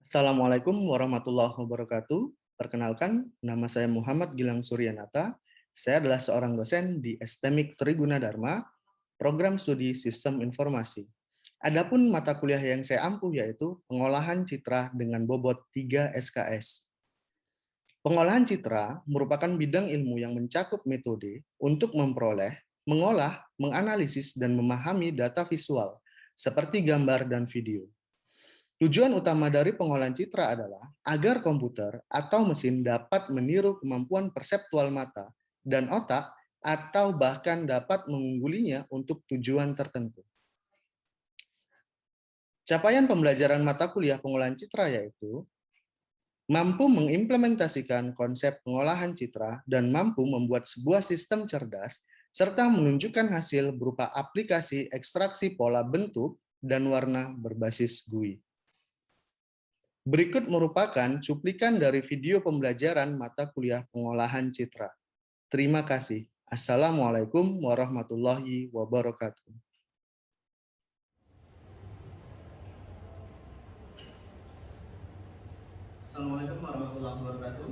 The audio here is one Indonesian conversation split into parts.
Assalamualaikum warahmatullahi wabarakatuh. Perkenalkan, nama saya Muhammad Gilang Suryanata. Saya adalah seorang dosen di STMIK Triguna Dharma, Program Studi Sistem Informasi. Adapun mata kuliah yang saya ampuh yaitu pengolahan citra dengan bobot 3 SKS. Pengolahan citra merupakan bidang ilmu yang mencakup metode untuk memperoleh, mengolah, menganalisis, dan memahami data visual, seperti gambar dan video. Tujuan utama dari pengolahan citra adalah agar komputer atau mesin dapat meniru kemampuan perseptual mata dan otak atau bahkan dapat mengunggulinya untuk tujuan tertentu. Capaian pembelajaran mata kuliah pengolahan citra yaitu mampu mengimplementasikan konsep pengolahan citra dan mampu membuat sebuah sistem cerdas serta menunjukkan hasil berupa aplikasi ekstraksi pola bentuk dan warna berbasis GUI. Berikut merupakan cuplikan dari video pembelajaran mata kuliah pengolahan citra. Terima kasih. Assalamualaikum warahmatullahi wabarakatuh. Assalamualaikum warahmatullahi wabarakatuh.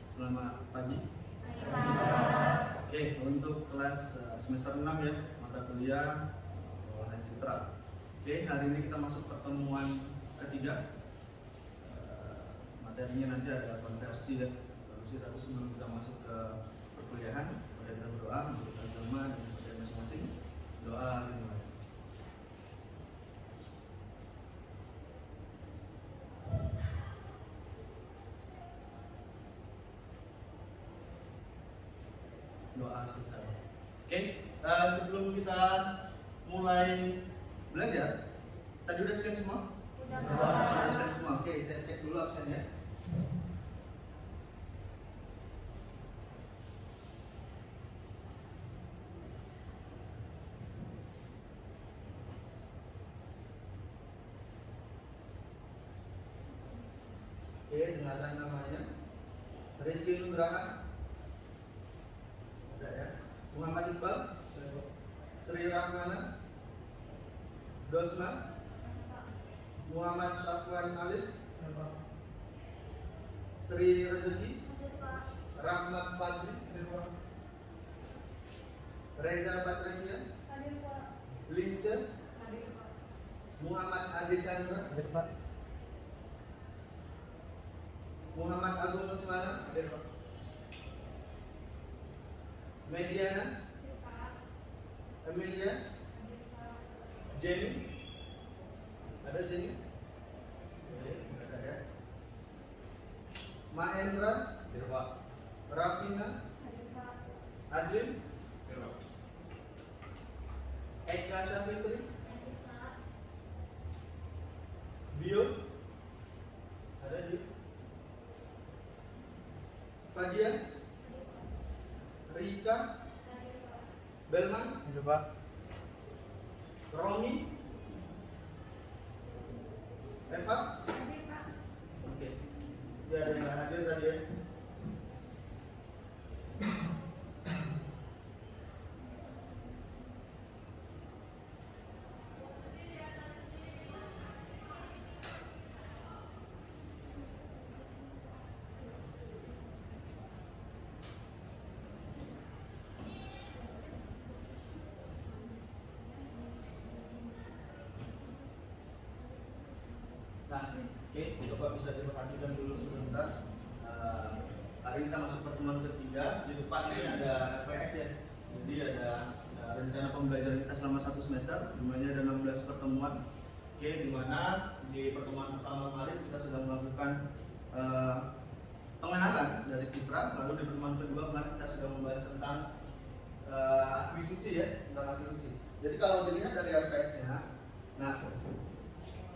Selamat pagi. Oke, untuk kelas semester 6 ya, mata kuliah pengolahan citra. Oke, hari ini kita masuk pertemuan ketiga. Materinya nanti ada konversi ya. Tapi sebelum kita masuk ke perkuliahan, kita berdoa untuk agama dan kepada masing-masing. Doa dimulai. Doa selesai. Oke, sebelum kita mulai belajar, tadi udah scan semua? Sudah scan semua. Oke, saya cek dulu absennya. Oke, dengarkan namanya. Rizky Nugraha. Ada ya. Muhammad Iqbal. Sri Rahmana. Dosma. Muhammad Syafwan Alif. Sri Rezeki. Rahmat Fadli. Reza Batresya. Lince. Muhammad Adi Chandra. Muhammad Agung Usmana. Mediana. Emilia. Jenny. Ada Jenny? Ada ya. Mahendra. Rafina. Adlin. Eka Syafitri. Bio. Ada Bio. Fadia. Rika. Belman. Romi. Eva. Oke. Ya, ada yang hadir tadi ya. Nah, oke, coba bisa diperhatikan dulu sebentar. Hari ini kita masuk pertemuan ketiga. Di depan ini ada RPS ya. Jadi ada rencana pembelajaran kita selama 1 semester. Dimana ada 16 pertemuan. Oke, dimana di pertemuan pertama kemarin kita sudah melakukan pengenalan dari citra. Lalu di pertemuan kedua kemarin kita sudah membahas tentang akuisisi ya, tentang akuisisi. Jadi kalau dilihat dari RPS-nya, nah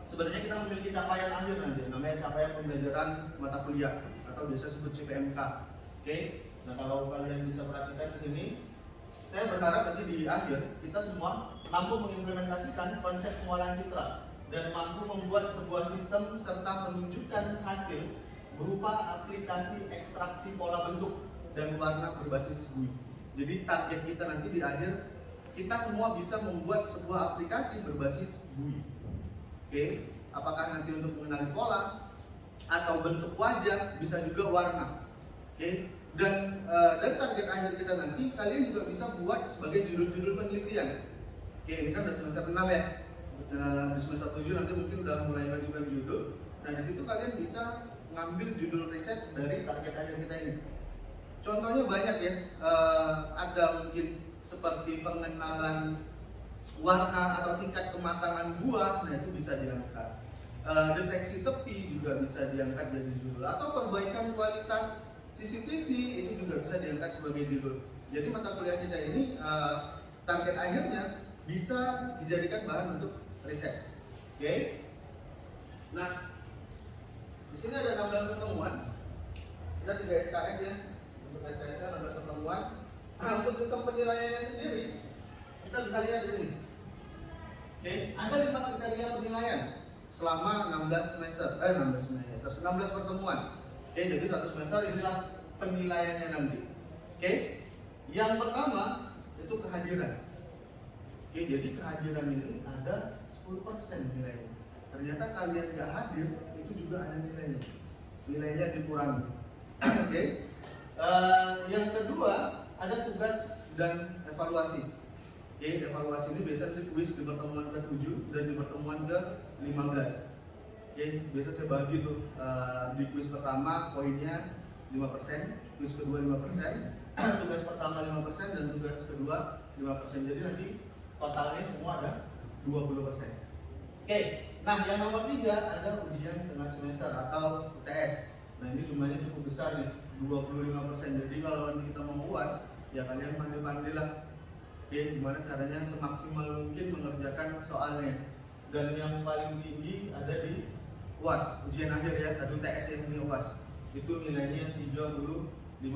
sebenarnya kita memiliki capaian akhir nanti, namanya capaian pembelajaran mata kuliah atau biasa disebut CPMK. Oke, nah kalau kalian bisa perhatikan di sini, saya berharap nanti di akhir kita semua mampu mengimplementasikan konsep pengolahan citra dan mampu membuat sebuah sistem serta menunjukkan hasil berupa aplikasi ekstraksi pola bentuk dan warna berbasis GUI. Jadi target kita nanti di akhir kita semua bisa membuat sebuah aplikasi berbasis GUI. Oke, apakah nanti untuk mengenali pola atau bentuk wajah, bisa juga warna. Oke, dan dari target akhir kita nanti kalian juga bisa buat sebagai judul-judul penelitian. Oke, ini kan udah semester 6 ya. Di semester 7 nanti mungkin udah mulai mengajukan judul. Nah, di situ kalian bisa ngambil judul riset dari target akhir kita ini. Contohnya banyak ya, ada mungkin seperti pengenalan warna atau tingkat kematangan buah, nah itu bisa diangkat. Deteksi tepi juga bisa diangkat jadi judul, atau perbaikan kualitas CCTV itu juga bisa diangkat sebagai judul. Jadi mata kuliah kita ini target akhirnya bisa dijadikan bahan untuk riset. Oke. Nah, di sini ada 16 pertemuan. Kita 3 SKS ya. Untuk SKS-nya 16 pertemuan. Nah, untuk sistem penilaiannya sendiri, kita bisa lihat di sini. Oke, ada 5 kriteria penilaian selama 16 pertemuan. Oke, jadi satu semester inilah penilaiannya nanti. Oke, yang pertama itu kehadiran. Oke, jadi kehadiran ini ada 10% nilainya. Ternyata kalian nggak hadir, itu juga ada nilainya. Nilainya dikurangi. Oke. Yang kedua ada tugas dan evaluasi. Oke, evaluasi ini biasanya di kuis di pertemuan ke-7 dan di pertemuan ke-15. Oke, biasa saya bagi tuh di kuis pertama poinnya 5%, kuis kedua 5%, tugas pertama 5% dan tugas kedua 5%. Jadi nanti totalnya semua ada 20%. Oke, nah yang nomor 3 ada ujian tengah semester atau UTS. Nah ini jumlahnya cukup besar nih, 25%. Jadi kalau nanti kita mau UAS, ya kalian pandai-pandai lah. Oke, gimana caranya semaksimal mungkin mengerjakan soalnya. Dan yang paling tinggi ada di UAS, ujian akhir ya, tadi UTS yang ini UAS. Itu nilainya 35%.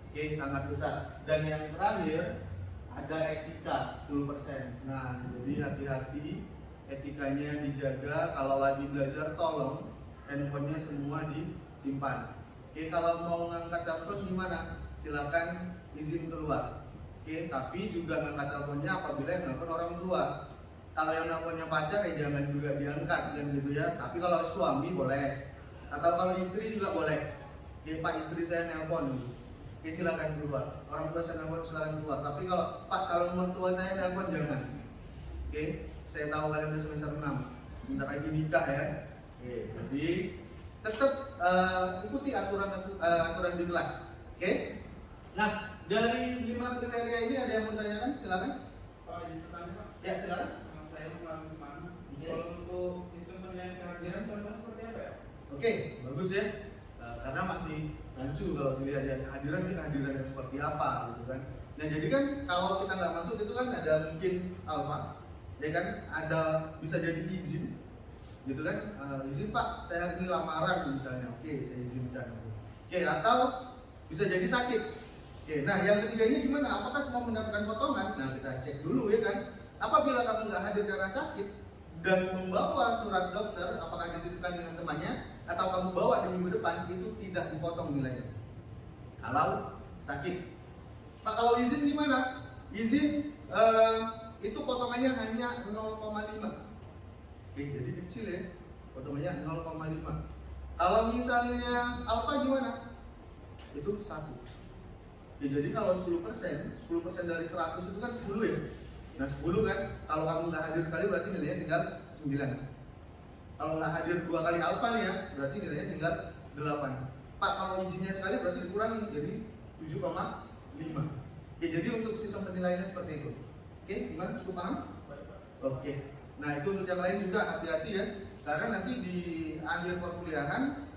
Oke, sangat besar. Dan yang terakhir ada etika 10%. Nah, jadi hati-hati, etikanya dijaga. Kalau lagi belajar tolong handphonenya semua disimpan. Oke, kalau mau ngangkat telepon gimana? Silakan izin keluar. Oke, tapi juga ngangkat teleponnya apabila yang nelfon orang tua. Kalau yang nelfonnya pacar ya jangan juga diangkat dan gitu ya. Tapi kalau suami boleh. Atau kalau istri juga boleh. Oke, Pak istri saya nelpon. Oke, silakan keluar. Orang tua saya nelpon silakan keluar. Tapi kalau Pak calon mertua saya nelpon jangan. Oke, saya tahu kalian udah semester 6. Bentar lagi nikah ya. Oke, jadi tetap ikuti aturan di kelas. Oke. Nah, dari 5 kriteria ini ada yang mau tanyakan? Silakan. Pak, izin bertanya Pak. Ya, silakan. Nama saya Muhammad Usman. Oke. Kalau untuk sistem penilaian kehadiran contohnya seperti apa ya? Oke, bagus ya. Karena masih rancu kalau dilihat ya kehadiran yang seperti apa gitu kan. Nah, jadi kan kalau kita nggak masuk itu kan ada mungkin alfa, ya kan? Ada bisa jadi izin, gitu kan? Izin Pak, saya ini lamaran misalnya. Oke, saya izinkan. Oke, atau bisa jadi sakit. Oke, nah yang ketiga ini gimana? Apakah semua mendapatkan potongan? Nah, kita cek dulu ya kan. Apabila kamu nggak hadir karena sakit dan membawa surat dokter, apakah dititipkan dengan temannya atau kamu bawa di minggu depan, itu tidak dipotong nilainya. Kalau sakit. Pak, kalau izin gimana? Izin itu potongannya hanya 0,5. Oke, jadi kecil ya. Potongannya 0,5. Kalau misalnya alfa gimana? Itu 1. Ya, jadi kalau 10% dari 100 itu kan 10 ya. Nah 10 kan, kalau kamu nggak hadir sekali berarti nilainya tinggal 9. Kalau nggak hadir 2 kali alfa nih ya, berarti nilainya tinggal 8. Pak, kalau izinnya sekali berarti dikurangi jadi 7,5. Oke, jadi untuk sistem penilaiannya seperti itu. Oke, gimana? Cukup paham? Oke. Nah itu untuk yang lain juga hati-hati ya, karena nanti di akhir perkuliahan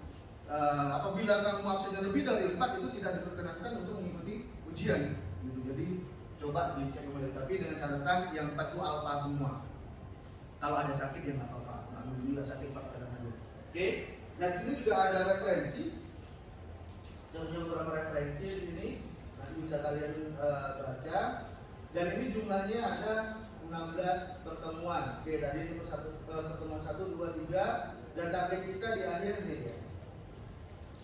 apabila kamu absennya lebih dari 4 itu tidak diperkenankan untuk mengikuti ujian gitu. Jadi coba dicek kembali, tapi dengan catatan yang 4 itu alfa semua. Kalau ada sakit ya nggak apa-apa, ambil juga sakit Pak saya aja. Oke, nah di sini juga ada referensi. Saya punya beberapa referensi di sini, nanti bisa kalian baca. Dan ini jumlahnya ada 16 pertemuan. Oke, tadi itu pertemuan 1, 2, 3 dan target kita di akhir nih ya.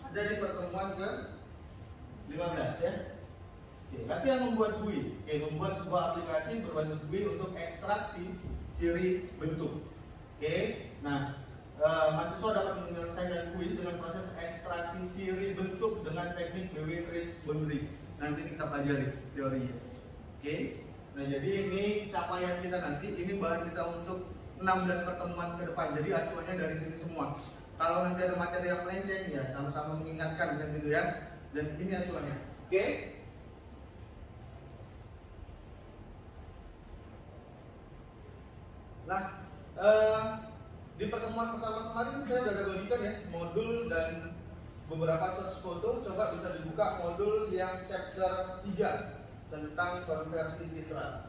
Ada di pertemuan ke 15 ya. Oke, latihan membuat GUI. Oke, membuat sebuah aplikasi berbasis GUI untuk ekstraksi ciri bentuk. Oke, nah mahasiswa dapat menyelesaikan kuis dengan proses ekstraksi ciri bentuk dengan teknik Lewis boundary. Nanti kita pelajari teorinya. Oke, nah jadi ini capaian kita nanti, ini bahan kita untuk 16 pertemuan ke depan. Jadi acuannya dari sini semua. Kalau nanti ada materi yang melenceng ya sama-sama mengingatkan kan gitu ya. Dan ini acuannya. Oke. Nah, di pertemuan pertama kemarin saya sudah ada bagikan ya modul dan beberapa source foto. Coba bisa dibuka modul yang chapter 3 tentang konversi citra.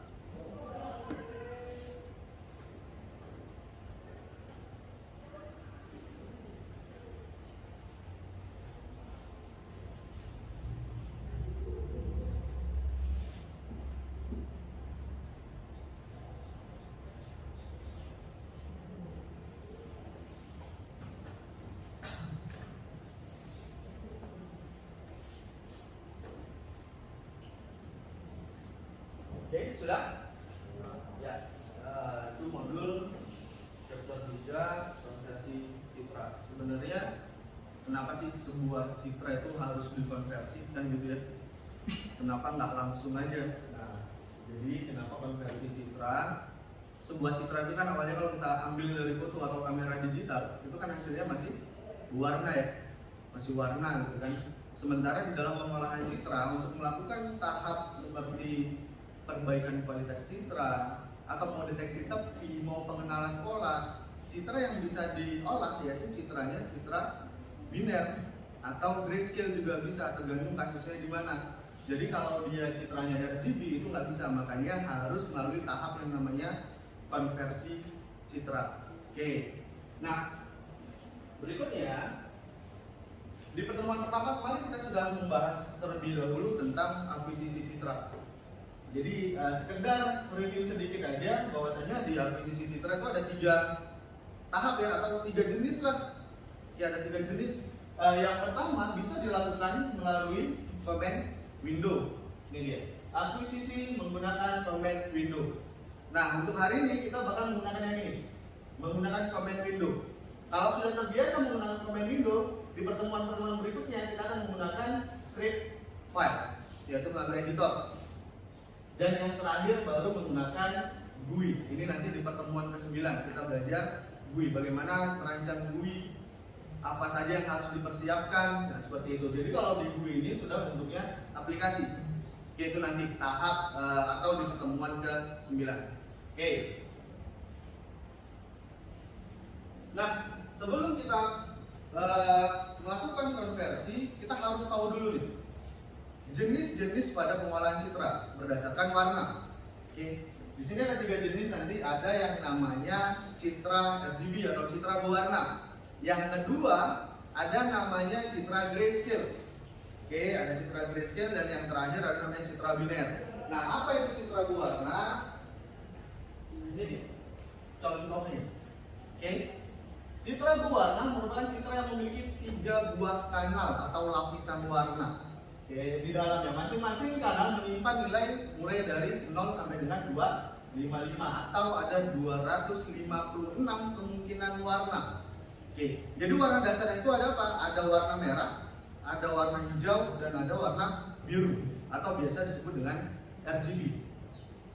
Oke, sudah? Ya, itu modul chapter 3 konversi citra. Sebenarnya kenapa sih sebuah citra itu harus dikonversi kan gitu ya? Kenapa nggak langsung aja? Nah, jadi kenapa konversi citra? Sebuah citra itu kan awalnya kalau kita ambil dari foto atau kamera digital, itu kan hasilnya masih warna ya, masih warna gitu kan. Sementara di dalam pengolahan citra untuk melakukan tahap seperti perbaikan kualitas citra atau mau deteksi tepi, mau pengenalan pola, citra yang bisa diolah yaitu citranya citra biner atau grayscale juga bisa, tergantung kasusnya di mana. Jadi kalau dia citranya RGB itu nggak bisa, makanya harus melalui tahap yang namanya konversi citra. Oke, nah berikutnya di pertemuan pertama kemarin kita sudah membahas terlebih dahulu tentang akuisisi citra. Jadi sekedar review sedikit aja bahwasanya di akuisisi citra itu ada 3 tahap ya, atau 3 jenis lah. Ya, ada 3 jenis. Yang pertama bisa dilakukan melalui command window. Ini dia. Akuisisi menggunakan command window. Nah, untuk hari ini kita bakal menggunakan yang ini. Menggunakan command window. Kalau sudah terbiasa menggunakan command window, di pertemuan-pertemuan berikutnya kita akan menggunakan script file, yaitu melalui editor. Dan yang terakhir baru menggunakan GUI. Ini nanti di pertemuan ke-9 kita belajar GUI, bagaimana merancang GUI, apa saja yang harus dipersiapkan, nah seperti itu. Jadi kalau di GUI ini sudah bentuknya aplikasi, yaitu nanti tahap atau di pertemuan ke-9. Oke. Nah, sebelum kita melakukan konversi, kita harus tahu dulu nih jenis-jenis pada pengolahan citra berdasarkan warna. Oke, di sini ada 3 jenis nanti. Ada yang namanya citra RGB atau citra berwarna. Yang kedua ada namanya citra grayscale. Oke, ada citra grayscale dan yang terakhir ada namanya citra biner. Nah, apa itu citra berwarna? Ini contohnya. Oke, citra berwarna merupakan citra yang memiliki 3 buah kanal atau lapisan warna. Oke, di dalamnya masing-masing kanal menyimpan nilai mulai dari 0 sampai dengan 255 atau ada 256 kemungkinan warna. Oke, jadi warna dasar itu ada apa? Ada warna merah, ada warna hijau, dan ada warna biru atau biasa disebut dengan RGB.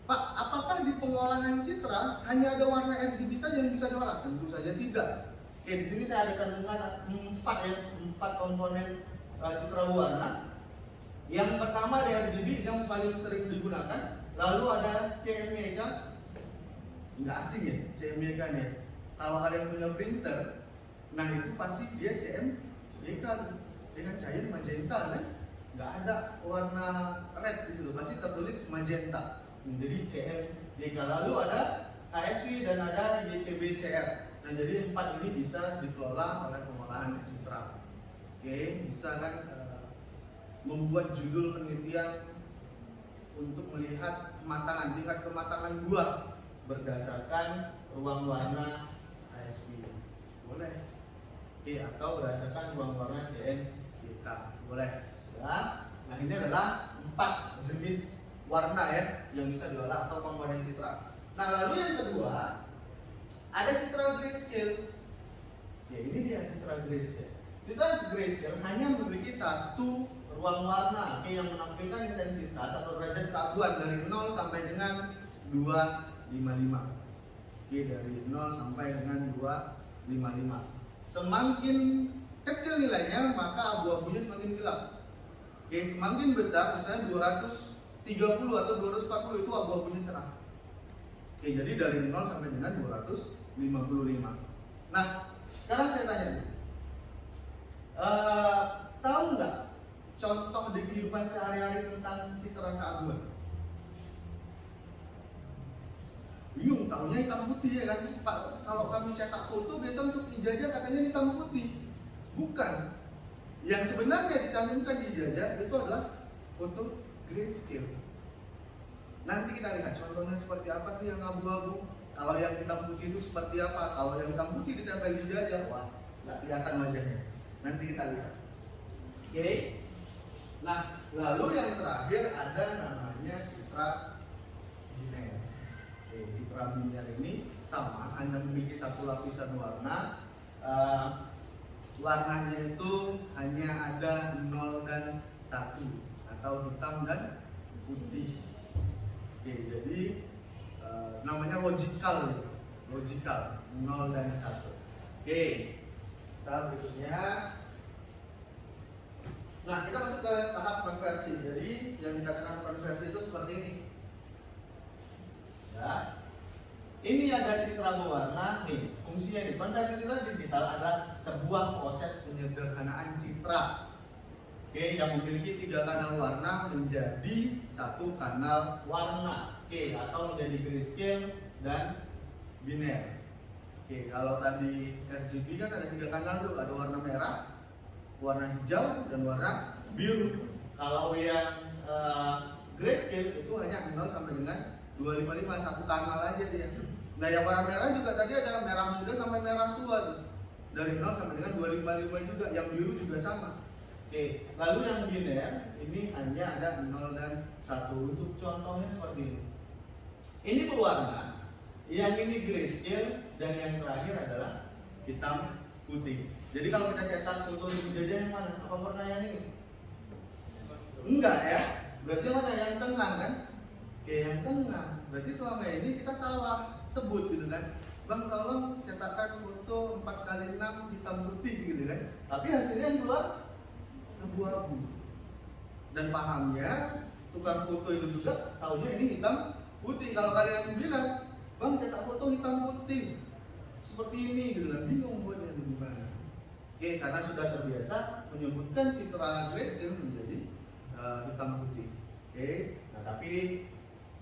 Pak, apakah di pengolahan citra hanya ada warna RGB saja yang bisa diolah? Tentu saja tidak. Oke, di sini saya ada cantumkan 4 komponen citra warna. Yang pertama ada RGB yang paling sering digunakan, lalu ada CMYK. Nggak asing ya CMYK nya. Kalau kalian punya printer, nah itu pasti dia CMYK dengan cahaya magenta kan? Nggak ada warna red di situ, pasti tertulis magenta. Jadi CMYK. Lalu ada ASV dan ada YCBCR. Nah, jadi 4 ini bisa dikelola oleh pengolahan citra. Oke, bisa kan membuat judul penelitian untuk melihat kematangan, tingkat kematangan buah berdasarkan ruang warna ASV. Boleh. Oke, atau berdasarkan ruang warna CMYK. Boleh. Sudah. Nah, ini adalah 4 jenis warna ya yang bisa diolah atau komponen citra. Nah, lalu yang kedua ada citra grayscale. Ya, ini dia citra grayscale. Citra grayscale hanya memiliki satu ruang warna yang menampilkan intensitas atau derajat keabuan dari 0 sampai dengan 255. Dari 0 sampai dengan 255. Semakin kecil nilainya maka abu-abunya semakin gelap. Semakin besar, misalnya 230 atau 240 itu abu-abunya cerah. Jadi dari 0 sampai dengan 255. Nah, sekarang saya tanya, tahu nggak contoh di kehidupan sehari-hari tentang citra keabuan? Bingung, tahunya hitam putih ya kan? Kalau kami cetak foto biasa untuk ijazah katanya hitam putih. Bukan. Yang sebenarnya dicantumkan di ijazah itu adalah foto grayscale. Nanti kita lihat contohnya seperti apa sih yang abu-abu. Kalau yang hitam putih itu seperti apa? Kalau yang hitam putih ditempel di ijazah, wah nggak kelihatan wajahnya. Nanti kita lihat. Oke. Nah, lalu yang terakhir ada namanya citra biner. Citra biner ini sama, hanya memiliki satu lapisan warna. Warnanya itu hanya ada 0 dan 1 atau hitam dan putih. Jadi namanya logical 0 dan 1. Kita berikutnya. Nah, kita masuk ke tahap konversi. Jadi yang dikatakan konversi itu seperti ini. Ya. Ini ada citra berwarna nih. Fungsinya di konversi citra digital adalah sebuah proses penyederhanaan citra. Yang memiliki 3 kanal warna menjadi 1 kanal warna. Atau menjadi grayscale dan biner. Kalau tadi RGB kan ada 3 kanal tuh, ada warna merah, warna hijau, dan warna biru. Kalau yang grayscale itu hanya 0 sampai dengan 255, 1 kanal aja dia. Nah, yang warna merah juga tadi ada merah muda sampai merah tua tuh. Dari 0 sampai dengan 255 juga, yang biru juga sama. Lalu yang biner ini hanya ada 0 dan 1. Untuk contohnya seperti ini. Ini berwarna, yang ini grayscale, dan yang terakhir adalah hitam putih. Jadi kalau kita cetak foto di ijazah yang mana? Apa warna yang ini? Enggak ya? Berarti mana yang tengah kan? Yang tengah. Berarti selama ini kita salah sebut gitu kan? Bang, tolong cetakkan foto 4x6 hitam putih gitu kan? Tapi hasilnya yang keluar abu-abu. Dan pahamnya tukang foto itu juga tahunya ini hitam putih. Kalau kalian bilang, bang cetak foto hitam putih seperti ini gitu kan, bingung buatnya gimana. Karena sudah terbiasa menyebutkan citra grayscale menjadi hitam putih. Nah tapi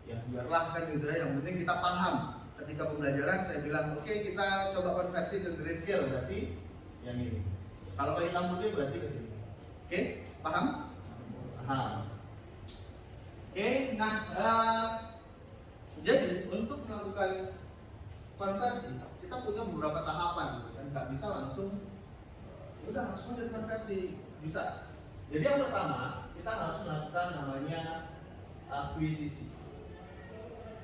ya biarlah kan gitu ya, yang penting kita paham. Ketika pembelajaran saya bilang, oke, kita coba konversi ke grayscale, berarti yang ini. Kalau ke hitam putih berarti ke sini. Paham? Paham. Nah jadi untuk melakukan konversi kita punya beberapa tahapan, kan nggak bisa langsung udah langsung aja konversi, bisa. Jadi yang pertama kita harus melakukan namanya akuisisi.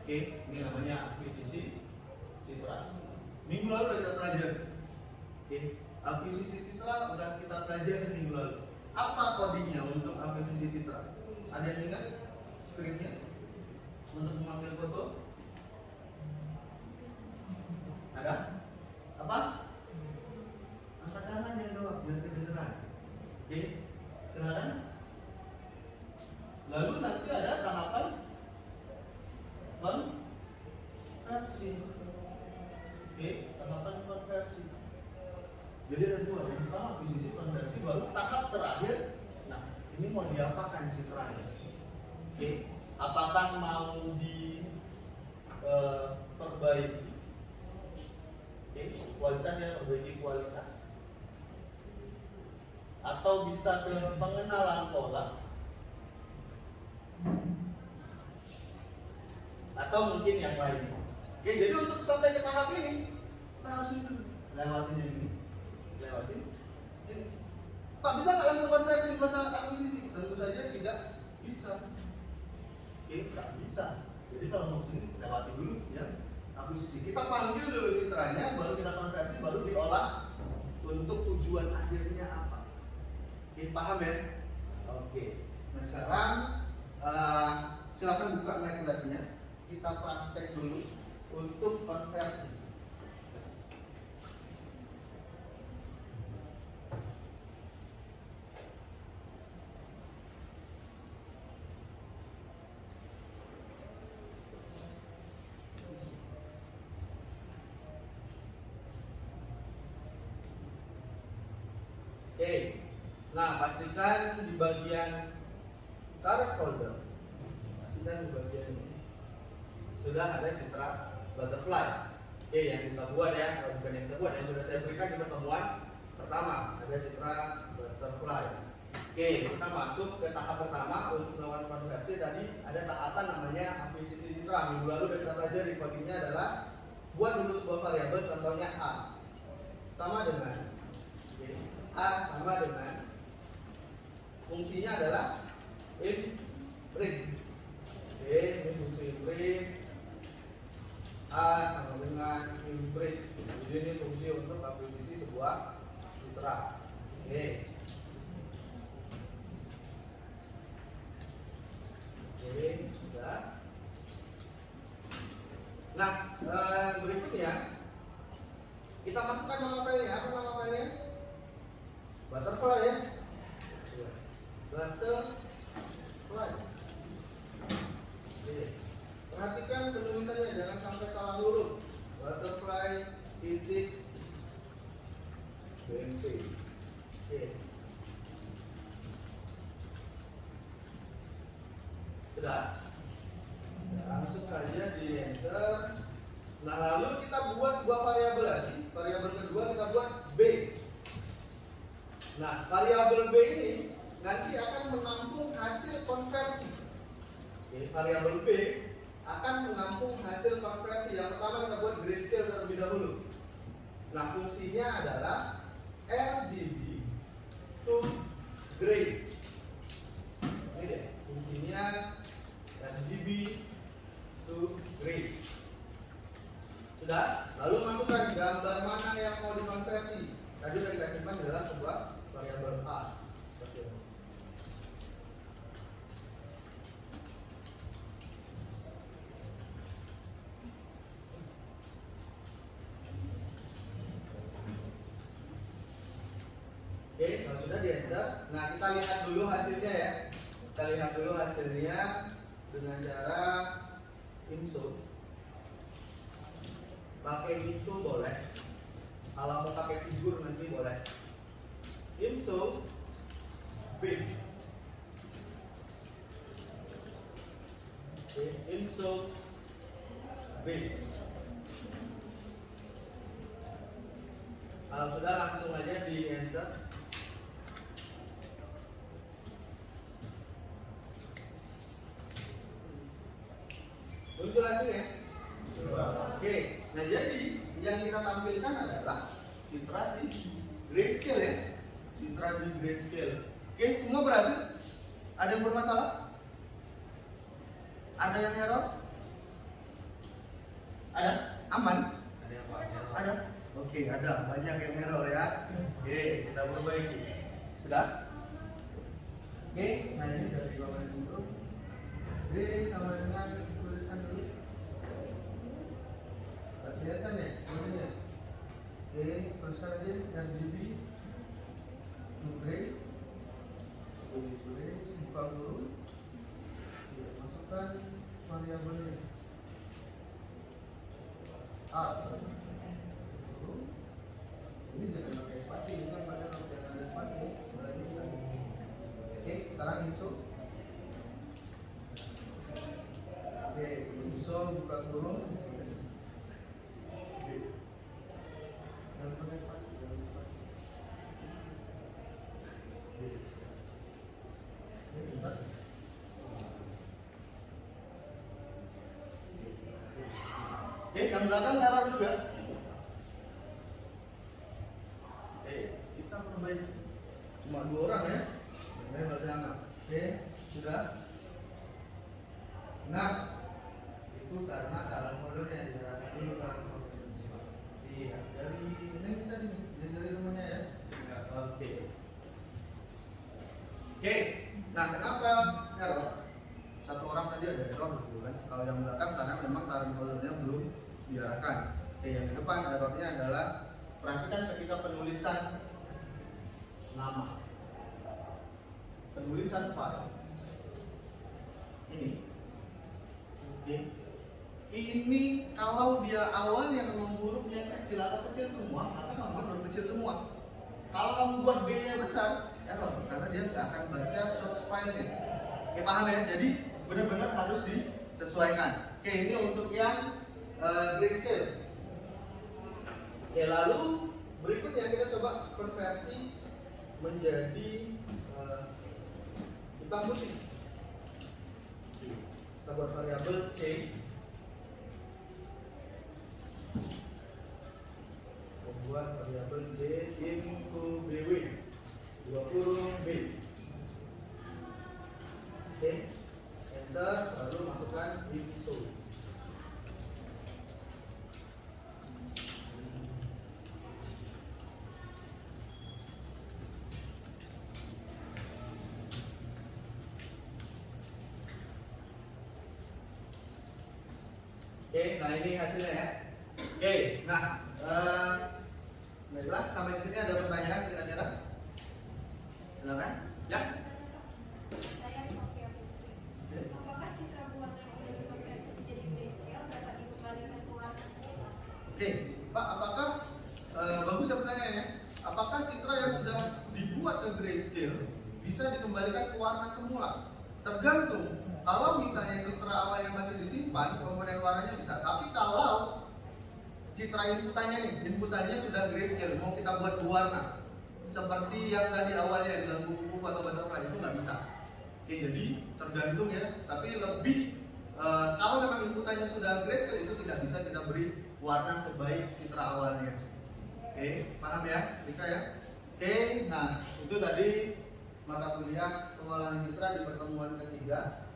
Ini namanya akuisisi citra. Minggu lalu udah kita pelajari. Akuisisi citra udah kita pelajari minggu lalu. Apa kodenya untuk akuisisi citra? Ada yang ingat skripnya untuk mengambil foto? Ada? Apa? Angkat tangan yang jawab biar kedengeran. Silakan. Lalu nanti ada tahapan konversi. Tahapan konversi. Jadi ada 2, yang pertama akuisisi, konversi, baru tahap terakhir. Nah, ini mau diapakan citranya? Apakah mau diperbaiki? Kualitasnya, perbaiki kualitas, atau bisa ke pengenalan pola, atau mungkin yang lain. Jadi untuk sampai ke tahap ini kita harus lewatin yang ini, lewatin ini. Pak, bisa nggak langsung konversi masalah akuisisi? Tentu saja tidak bisa. Oke, nggak bisa. Jadi kalau mau sini lewati dulu ya akuisisi. Kita panggil dulu citranya, baru kita konversi, baru diolah untuk tujuan akhirnya apa. Oke, paham ya? Oke. Nah sekarang silakan buka MATLAB-nya. Kita praktek dulu untuk konversi. Oke, nah pastikan di bagian current folder, pastikan di bagian ini sudah ada citra butterfly. Oke, yang kita buat ya, bukan yang kita buat, yang sudah saya berikan di pertemuan pertama ada citra butterfly. Oke, kita masuk ke tahap pertama untuk melakukan konversi. Tadi ada tahapan namanya akuisisi citra. Minggu lalu sudah kita pelajari, bagiannya adalah buat dulu sebuah variabel, contohnya a sama dengan A sama dengan fungsinya adalah imprint. Oke, ini fungsi imprint. A sama dengan imprint. Jadi ini fungsi untuk akuisisi sebuah citra. Oke. Oke, sudah. Nah, berikutnya kita masukkan nama filenya. Apa nama filenya? Butterfly ya. Butterfly. Oke. Perhatikan penulisannya, jangan sampai salah huruf. Butterfly titik BMP. Oke. Sudah. Langsung saja di enter. Nah, lalu kita buat sebuah variabel lagi. Variabel kedua kita buat B. Nah, variabel B ini nanti akan menampung hasil konversi. Oke, variabel B akan menampung hasil konversi. Yang pertama kita buat grayscale terlebih dahulu. Nah, fungsinya adalah RGB to gray. Ini deh, fungsinya RGB to gray. Sudah? Lalu masukkan gambar mana yang mau dikonversi. Tadi sudah kita simpan dalam sebuah variabel A. Seperti ini. Oke, kalau sudah di enter, nah kita lihat dulu hasilnya ya. Kita lihat dulu hasilnya dengan cara insert. Pakai insert boleh. Kalau mau pakai figur nanti boleh. Insert B. Oke, insert B. Kalau sudah langsung aja di enter. Muncul hasilnya. Oke, nah jadi yang kita tampilkan adalah citra si grayscale ya. Citra di grayscale. Oke, semua berhasil? Ada yang bermasalah? Ada yang error? Ada? Aman? Ada? Oke, ada. Banyak yang error ya. Oke, kita perbaiki. Sudah? Oke, nah ini dari bawah dulu. D sama dengan tuliskan dulu. Kelihatan ya? Ini. Oke, tuliskan aja RGB to gray. Buka dulu. Masukkan variabelnya A. Ini jangan pakai spasi, ini kan pada kalau jangan ada spasi. Oke, sekarang insert. Oke, insert buka kurung. Jangan pakai spasi, jangan spasi. Oke, bentar. Oke, yang belakang error juga. Oke, kita perbaiki. Cuma 2 orang ya. Ini berarti anak. Oke, sudah. Nah, itu karena taruh modulnya diarahkan dulu taruh modulnya. Iya, dari ini tadi dari rumahnya ya. Oke. Oke. Nah, kenapa error? Satu orang tadi ada error gitu kan. Kalau yang belakang karena memang taruh modulnya belum diarahkan. Oke, yang di depan errornya adalah perhatikan ketika penulisan nama, penulisan file ini. Oke. Ini kalau dia awal yang memang hurufnya kecil atau kecil semua, maka kamu buat huruf kecil semua. Kalau kamu buat B-nya besar, error karena dia nggak akan baca source file-nya. Oke, paham ya? Jadi benar-benar harus disesuaikan. Oke, ini untuk yang grayscale. Oke, lalu berikutnya kita coba konversi menjadi hitam putih. Kita buat variabel C. Membuat variabel C into BW 20 B. Oke, enter, lalu masukkan ISO. Oke, nah ini hasilnya ya. Oke, nah baiklah, sampai di sini ada pertanyaan kira-kira? Silakan. Ya. Saya Sofia Putri. Apakah citra warna yang sudah dikonversi menjadi grayscale dapat dikembalikan ke warna semula? Oke, Pak, apakah bagus ya pertanyaannya? Apakah citra yang sudah dibuat ke grayscale bisa dikembalikan ke warna semula? Tergantung. Kalau misalnya citra awal yang masih disimpan, komponen warnanya bisa. Tapi kalau citra inputannya sudah grayscale, mau kita buat berwarna, seperti yang tadi awalnya dengan buku atau butterfly, itu nggak bisa. Oke, jadi tergantung ya. Tapi lebih kalau memang inputannya sudah grayscale, itu tidak bisa kita beri warna sebaik citra awalnya. Oke, paham ya, Rika ya? Oke, nah itu tadi mata kuliah pengolahan citra di pertemuan ketiga.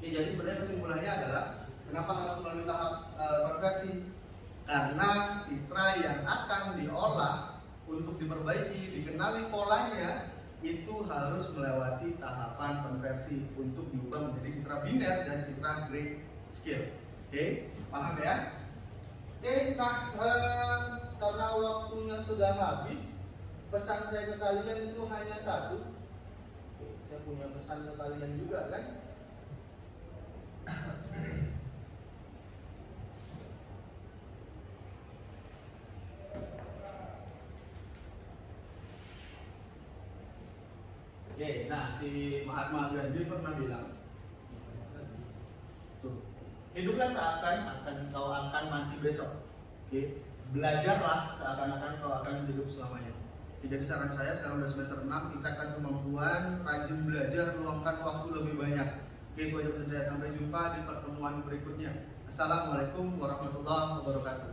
Oke, jadi sebenarnya kesimpulannya adalah kenapa harus melalui tahap konversi? Karena citra yang akan diolah untuk diperbaiki, dikenali polanya, itu harus melewati tahapan konversi untuk diubah menjadi citra biner dan citra grayscale. Oke, paham ya? Oke, nah karena waktunya sudah habis, pesan saya ke kalian itu hanya satu. Oke, saya punya pesan ke kalian juga kan? Oke, nah si Mahatma Gandhi pernah bilang, tuh, hiduplah seakan kau akan mati besok. Oke, belajarlah seakan-akan kau akan hidup selamanya. Jadi saran saya sekarang udah semester 6, tingkatkan kemampuan, rajin belajar, luangkan waktu lebih banyak. Oke, itu aja pesan saya. Sampai jumpa di pertemuan berikutnya. Assalamualaikum warahmatullahi wabarakatuh.